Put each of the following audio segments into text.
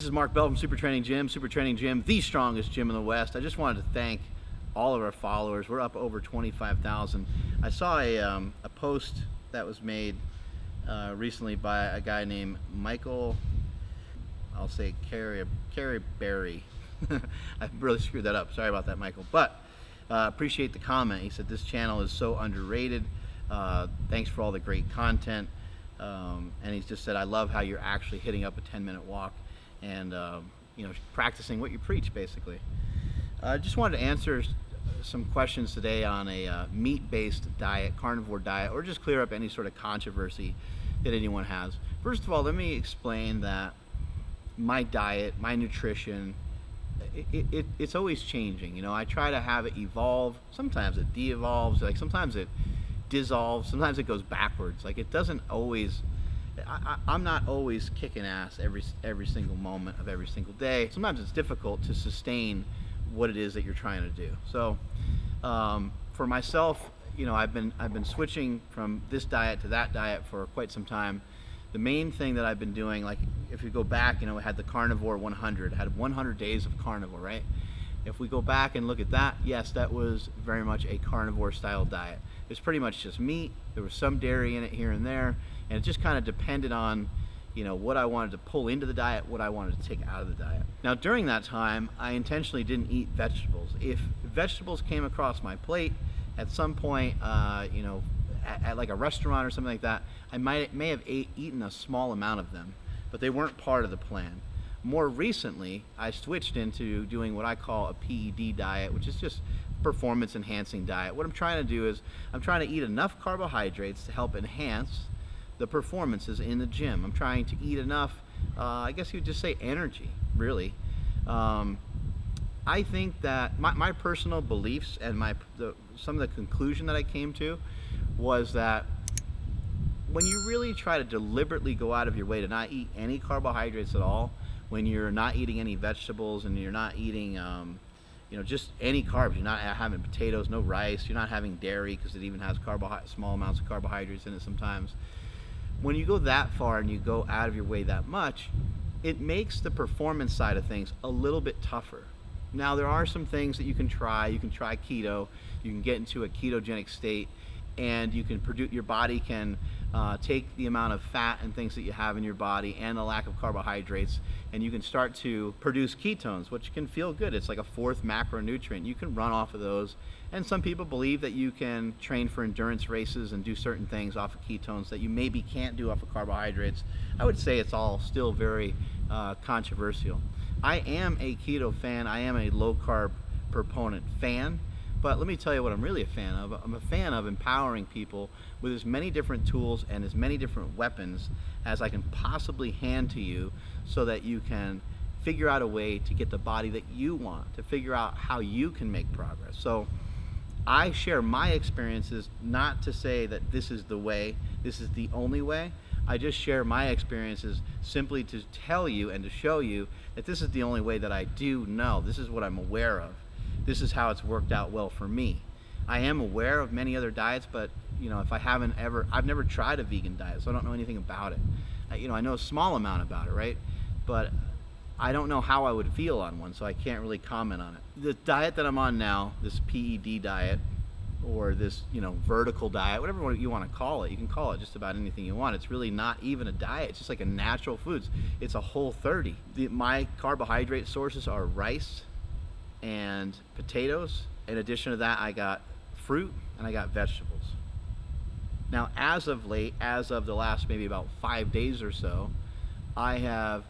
This is Mark Bell from SuperTraining Gym. SuperTraining Gym, the strongest gym in the West. I just wanted to thank all of our followers. We're up over 25,000. I saw a post that was made recently by a guy named Michael, I'll say Carey Berry. I really screwed that up. Sorry about that, Michael. But appreciate the comment. He said, this channel is so underrated. Thanks for all the great content. And he just said, I love how you're actually hitting up a 10-minute walk and practicing what you preach, basically. I just wanted to answer some questions today on a meat-based diet, carnivore diet, or just clear up any sort of controversy that anyone has. First of all, let me explain that my diet, my nutrition, it's always changing. I try to have it evolve. Sometimes it de-evolves, like sometimes it dissolves, sometimes it goes backwards. Like it doesn't always, I'm not always kicking ass every single moment of every single day. Sometimes it's difficult to sustain what it is that you're trying to do. So for myself, I've been switching from this diet to that diet for quite some time. The main thing that I've been doing, like if you go back, we had the Carnivore 100, had 100 days of carnivore, right? If we go back and look at that, yes, that was very much a carnivore style diet. It's pretty much just meat. There was some dairy in it here and there, and it just kind of depended on what I wanted to pull into the diet, what I wanted to take out of the diet. Now during that time, I intentionally didn't eat vegetables. If vegetables came across my plate at some point, at like a restaurant or something like that, I may have eaten a small amount of them, but they weren't part of the plan. More recently, I switched into doing what I call a PED diet, which is just performance enhancing diet. What I'm trying to do is I'm trying to eat enough carbohydrates to help enhance the performances in the gym. I'm trying to eat enough, I guess you would just say energy, really. I think that my personal beliefs and some of the conclusion that I came to was that when you really try to deliberately go out of your way to not eat any carbohydrates at all, when you're not eating any vegetables and you're not eating just any carbs, you're not having potatoes, no rice, you're not having dairy because it even has small amounts of carbohydrates in it sometimes. When you go that far and you go out of your way that much, it makes the performance side of things a little bit tougher. Now there are some things that you can try. You can try keto. You can get into a ketogenic state, and you can your body can take the amount of fat and things that you have in your body and the lack of carbohydrates, and you can start to produce ketones, which can feel good. It's like a fourth macronutrient. You can run off of those, and some people believe that you can train for endurance races and do certain things off of ketones that you maybe can't do off of carbohydrates. I would say it's all still very controversial. I am a keto fan. I am a low carb proponent fan. But let me tell you what I'm really a fan of. I'm a fan of empowering people with as many different tools and as many different weapons as I can possibly hand to you so that you can figure out a way to get the body that you want, to figure out how you can make progress. So I share my experiences, not to say that this is the way, this is the only way. I just share my experiences simply to tell you and to show you that this is the only way that I do know. This is what I'm aware of. This is how it's worked out well for me. I am aware of many other diets, but if I've never tried a vegan diet, so I don't know anything about it. I know a small amount about it, right? But I don't know how I would feel on one, so I can't really comment on it. The diet that I'm on now, this PED diet, or this vertical diet, whatever you want to call it, you can call it just about anything you want. It's really not even a diet. It's just like a natural foods. It's a Whole30. My carbohydrate sources are rice and potatoes. In addition to that, I got fruit and I got vegetables. Now, as of late, as of the last maybe about 5 days or so, I have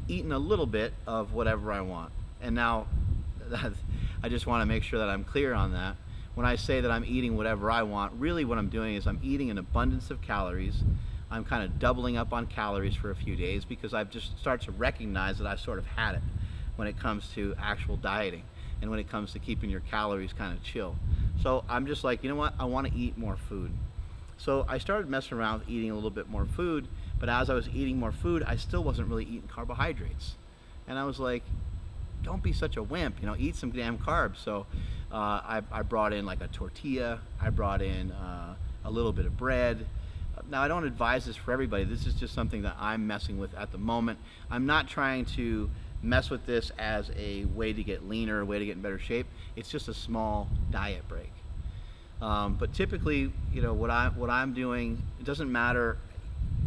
eaten a little bit of whatever I want. And now, I just want to make sure that I'm clear on that. When I say that I'm eating whatever I want, really what I'm doing is I'm eating an abundance of calories. I'm kind of doubling up on calories for a few days because I've just started to recognize that I've sort of had it when it comes to actual dieting and when it comes to keeping your calories kind of chill. So I'm just like, you know what, I want to eat more food. So I started messing around with eating a little bit more food, but as I was eating more food, I still wasn't really eating carbohydrates. And I was like, don't be such a wimp, eat some damn carbs. So I brought in like a tortilla, I brought in a little bit of bread, Now, I don't advise this for everybody. This is just something that I'm messing with at the moment. I'm not trying to mess with this as a way to get leaner, a way to get in better shape. It's just a small diet break. But typically, what I'm doing, it doesn't matter,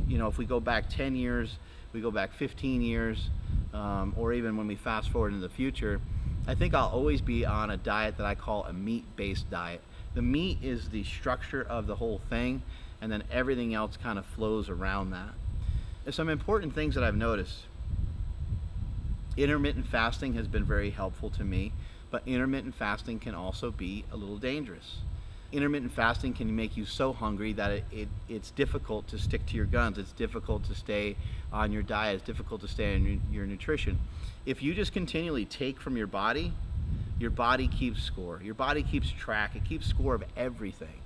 if we go back 10 years, we go back 15 years, or even when we fast forward into the future, I think I'll always be on a diet that I call a meat-based diet. The meat is the structure of the whole thing, and then everything else kind of flows around that. There's some important things that I've noticed. Intermittent fasting has been very helpful to me, but intermittent fasting can also be a little dangerous. Intermittent fasting can make you so hungry that it's difficult to stick to your guns. It's difficult to stay on your diet. It's difficult to stay on your nutrition. If you just continually take from your body keeps score. Your body keeps track. It keeps score of everything.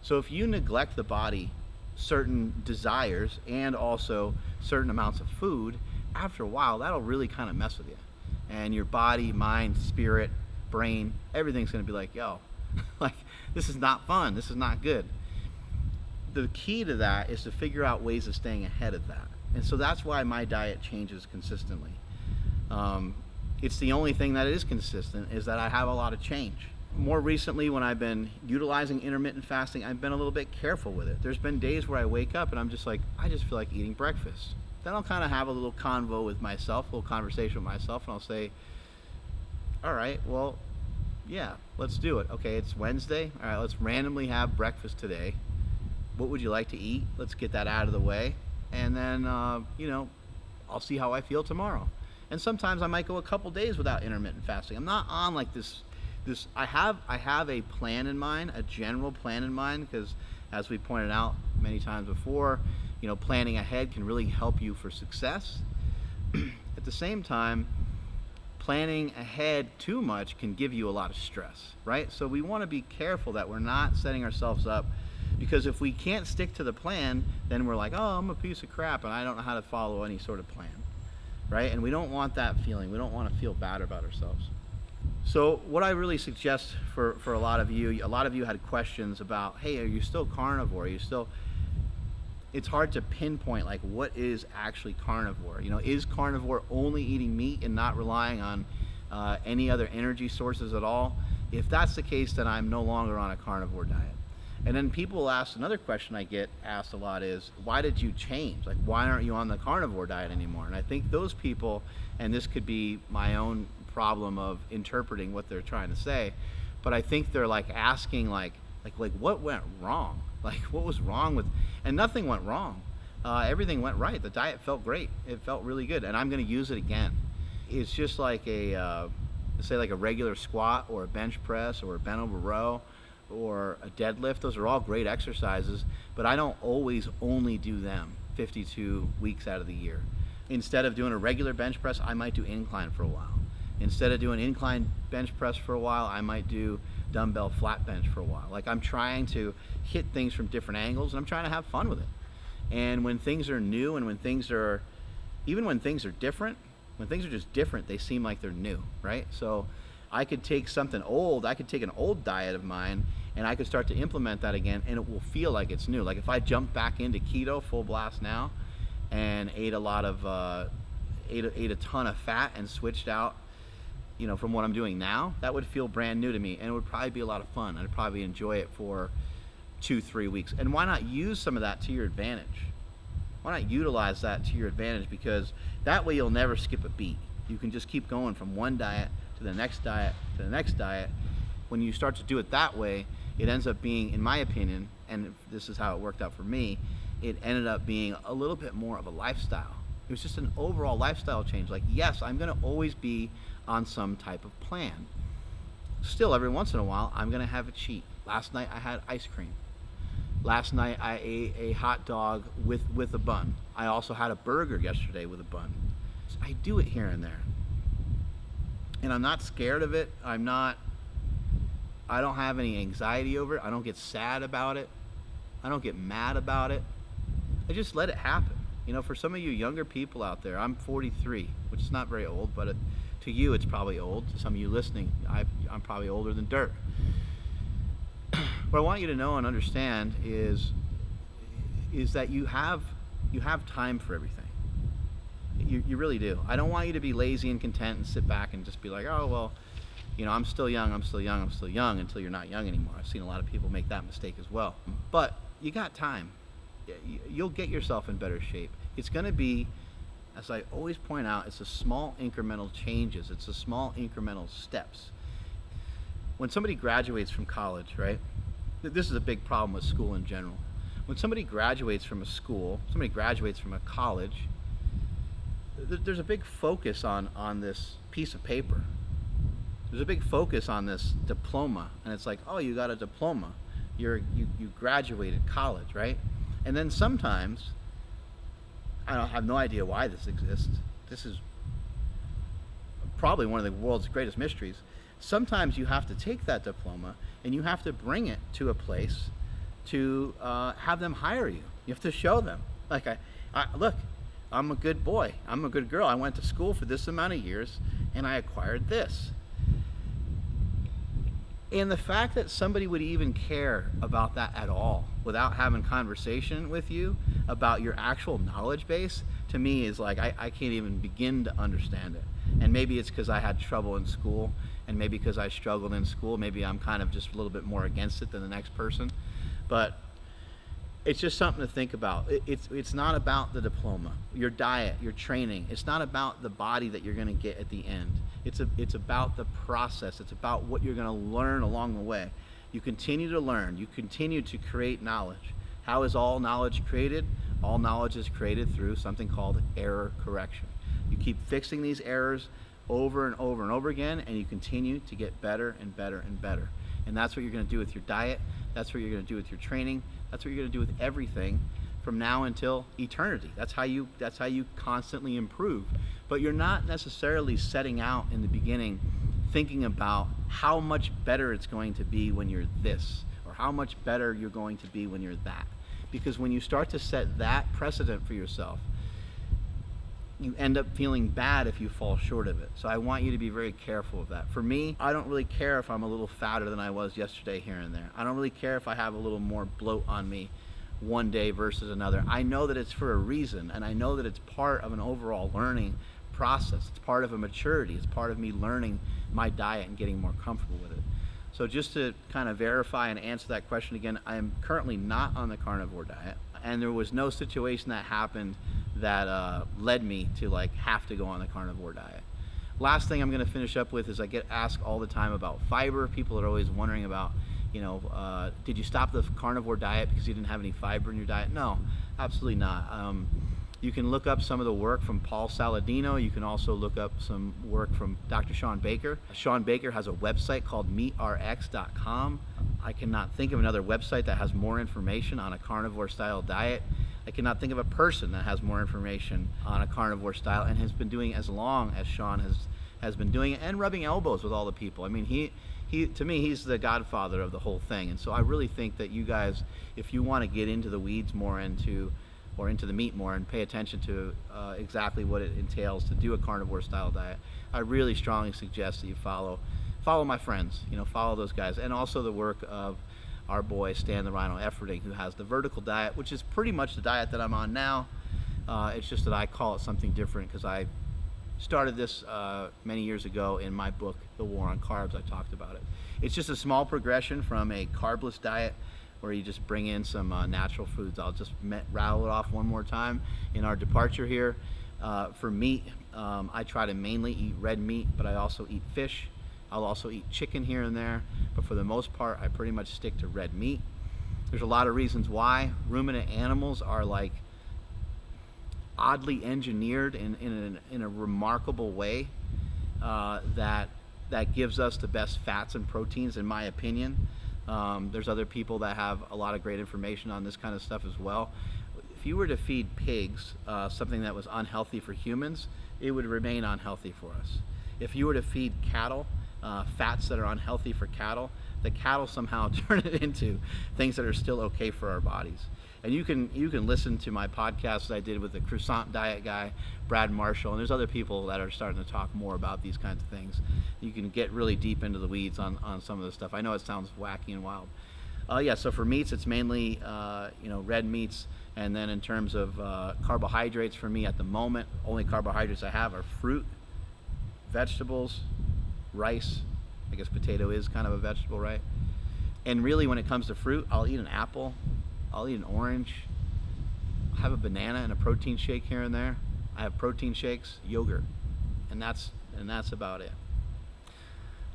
So if you neglect the body, certain desires, and also certain amounts of food, after a while, that'll really kind of mess with you. And your body, mind, spirit, brain, everything's going to be like, yo, like, this is not fun. This is not good. The key to that is to figure out ways of staying ahead of that. And so that's why my diet changes consistently. It's the only thing that is consistent is that I have a lot of change. More recently, when I've been utilizing intermittent fasting, I've been a little bit careful with it. There's been days where I wake up and I'm just like, I just feel like eating breakfast. Then I'll kind of have a little convo with myself, a little conversation with myself, and I'll say, all right, well, yeah, let's do it. Okay, it's Wednesday. All right, let's randomly have breakfast today. What would you like to eat? Let's get that out of the way. And then, I'll see how I feel tomorrow. And sometimes I might go a couple days without intermittent fasting. I'm not on like this. I have a plan in mind, a general plan in mind, because as we pointed out many times before, planning ahead can really help you for success. At the same time, planning ahead too much can give you a lot of stress, right? So we want to be careful that we're not setting ourselves up, because if we can't stick to the plan, then we're like, oh, I'm a piece of crap and I don't know how to follow any sort of plan, right? And we don't want that feeling. We don't want to feel bad about ourselves. So what I really suggest for a lot of you had questions about, hey, are you still carnivore? It's hard to pinpoint like what is actually carnivore. Is carnivore only eating meat and not relying on any other energy sources at all? If that's the case, then I'm no longer on a carnivore diet. And then people ask, another question I get asked a lot is, why did you change? Like, why aren't you on the carnivore diet anymore? And I think those people, and this could be my own problem of interpreting what they're trying to say, but I think they're like asking like what went wrong? Like, what was wrong with, and nothing went wrong. Everything went right. The diet felt great. It felt really good, and I'm going to use it again. It's just like say like a regular squat or a bench press or a bent over row or a deadlift. Those are all great exercises, but I don't always only do them 52 weeks out of the year. Instead of doing a regular bench press, I might do incline for a while. Instead of doing incline bench press for a while, I might do dumbbell flat bench for a while. Like, I'm trying to hit things from different angles, and I'm trying to have fun with it. And when things are new, and when things are different, when things are just different, they seem like they're new, right? So I could take something old, I could take an old diet of mine, and I could start to implement that again, and it will feel like it's new. Like, if I jump back into keto full blast now and ate a ton of fat and switched out from what I'm doing now, that would feel brand new to me, and it would probably be a lot of fun. I'd probably enjoy it for 2-3 weeks. And why not use some of that to your advantage? Why not utilize that to your advantage? Because that way you'll never skip a beat. You can just keep going from one diet to the next diet to the next diet. When you start to do it that way, it ends up being, in my opinion, and this is how it worked out for me, it ended up being a little bit more of a lifestyle. It was just an overall lifestyle change. Like, yes, I'm going to always be on some type of plan. Still, every once in a while, I'm going to have a cheat. Last night, I had ice cream. Last night, I ate a hot dog with a bun. I also had a burger yesterday with a bun. I do it here and there. And I'm not scared of it. I don't have any anxiety over it. I don't get sad about it. I don't get mad about it. I just let it happen. For some of you younger people out there, I'm 43, which is not very old, but to you it's probably old. To some of you listening, I'm probably older than dirt. What I want you to know and understand is is that you have time for everything. You really do. I don't want you to be lazy and content and sit back and just be like, oh, well, I'm still young until you're not young anymore. I've seen a lot of people make that mistake as well. But you got time. You'll get yourself in better shape. It's going to be, as I always point out, it's a small incremental changes. It's a small incremental steps. When somebody graduates from college, right? This is a big problem with school in general. When somebody graduates from a school, somebody graduates from a college, there's a big focus on this piece of paper. There's a big focus on this diploma, and it's like, oh, you got a diploma. You graduated college, right? And then sometimes, I have no idea why this exists. This is probably one of the world's greatest mysteries. Sometimes you have to take that diploma and you have to bring it to a place to have them hire you. You have to show them, like, look, I'm a good boy, I'm a good girl, I went to school for this amount of years and I acquired this. And the fact that somebody would even care about that at all without having conversation with you about your actual knowledge base, to me is like, I can't even begin to understand it. And maybe it's because I had trouble in school, and maybe because I struggled in school, maybe I'm kind of just a little bit more against it than the next person. But it's just something to think about. It's not about the diploma, your diet, your training. It's not about the body that you're going to get at the end. It's about the process. It's about what you're going to learn along the way. You continue to learn. You continue to create knowledge. How is all knowledge created? All knowledge is created through something called error correction. You keep fixing these errors over and over and over again, and you continue to get better and better and better. And that's what you're going to do with your diet. That's what you're going to do with your training. That's what you're going to do with everything from now until eternity. That's how you constantly improve. But you're not necessarily setting out in the beginning thinking about how much better it's going to be when you're this, or how much better you're going to be when you're that. Because when you start to set that precedent for yourself, you end up feeling bad if you fall short of it. So I want you to be very careful of that. For me, I don't really care if I'm a little fatter than I was yesterday here and there. I don't really care if I have a little more bloat on me one day versus another. I know that it's for a reason, and I know that it's part of an overall learning process. It's part of a maturity. It's part of me learning my diet and getting more comfortable with it. So just to kind of verify and answer that question again, I am currently not on the carnivore diet, and there was no situation that happened that led me to have to go on the carnivore diet. Last thing I'm going to finish up with is I get asked all the time about fiber. People are always wondering about, did you stop the carnivore diet because you didn't have any fiber in your diet? No, absolutely not. You can look up some of the work from Paul Saladino. You can also look up some work from Dr. Sean Baker. Sean Baker has a website called meatrx.com. I cannot think of another website that has more information on a carnivore style diet. I cannot think of a person that has more information on a carnivore style and has been doing as long as Sean has been doing it, and rubbing elbows with all the people. I mean, he to me, he's the godfather of the whole thing. And so I really think that you guys, if you want to get into the weeds more, into the meat more, and pay attention to exactly what it entails to do a carnivore style diet, I really strongly suggest that you follow my friends, follow those guys, and also the work of our boy Stan the Rhino Efferding, who has the vertical diet, which is pretty much the diet that I'm on now. It's just that I call it something different because I started this many years ago in my book, The War on Carbs. I talked about it. It's just a small progression from a carbless diet where you just bring in some natural foods. I'll just rattle it off one more time in our departure here. For meat, I try to mainly eat red meat, but I also eat fish. I'll also eat chicken here and there, but for the most part, I pretty much stick to red meat. There's a lot of reasons why. Ruminant animals are oddly engineered in a remarkable way that gives us the best fats and proteins, in my opinion. There's other people that have a lot of great information on this kind of stuff as well. If you were to feed pigs something that was unhealthy for humans, it would remain unhealthy for us. If you were to feed cattle fats that are unhealthy for cattle, the cattle somehow turn it into things that are still okay for our bodies. And you can listen to my podcast that I did with the croissant diet guy, Brad Marshall, and there's other people that are starting to talk more about these kinds of things. You can get really deep into the weeds on some of this stuff. I know it sounds wacky and wild. Yeah, so for meats, it's mainly red meats, and then in terms of carbohydrates for me at the moment, only carbohydrates I have are fruit, vegetables, rice. I guess potato is kind of a vegetable, right? And really, when it comes to fruit, I'll eat an apple, I'll eat an orange, I'll have a banana and a protein shake here and there. I have protein shakes, yogurt, and that's about it.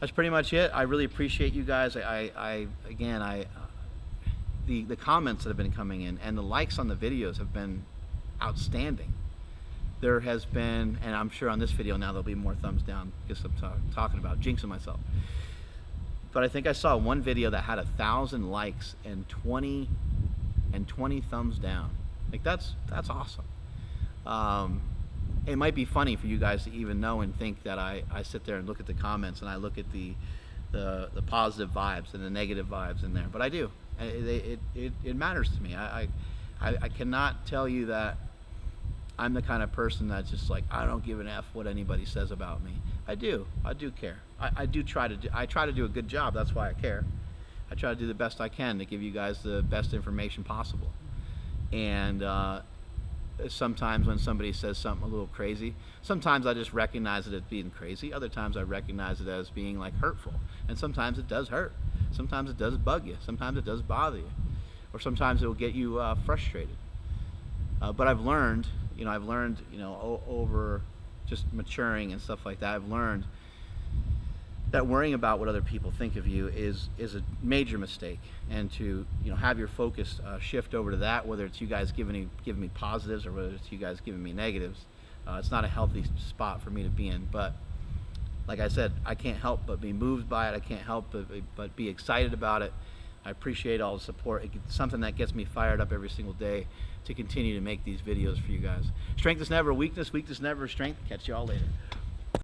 That's pretty much it. I really appreciate you guys. The comments that have been coming in and the likes on the videos have been outstanding. There has been, and I'm sure on this video now there'll be more thumbs down because I'm talking about jinxing myself. But I think I saw one video that had 1,000 likes and 20 thumbs down. Like that's awesome. It might be funny for you guys to even know and think that I sit there and look at the comments and I look at the positive vibes and the negative vibes in there, but I do. It matters to me. I cannot tell you that I'm the kind of person that's just like, I don't give an F what anybody says about me. I do care. I try to do a good job. That's why I care. I try to do the best I can to give you guys the best information possible. And sometimes when somebody says something a little crazy, sometimes I just recognize it as being crazy. Other times I recognize it as being like hurtful. And sometimes it does hurt. Sometimes it does bug you. Sometimes it does bother you. Or sometimes it will get you frustrated. But I've learned, over just maturing and stuff like that, I've learned that worrying about what other people think of you is a major mistake, and to have your focus shift over to that, whether it's you guys giving me positives or whether it's you guys giving me negatives. It's not a healthy spot for me to be in. But like I said, I can't help but be moved by it. I can't help but be excited about it. I appreciate all the support. It's something that gets me fired up every single day to continue to make these videos for you guys. Strength is never weakness, weakness never strength. Catch you all later.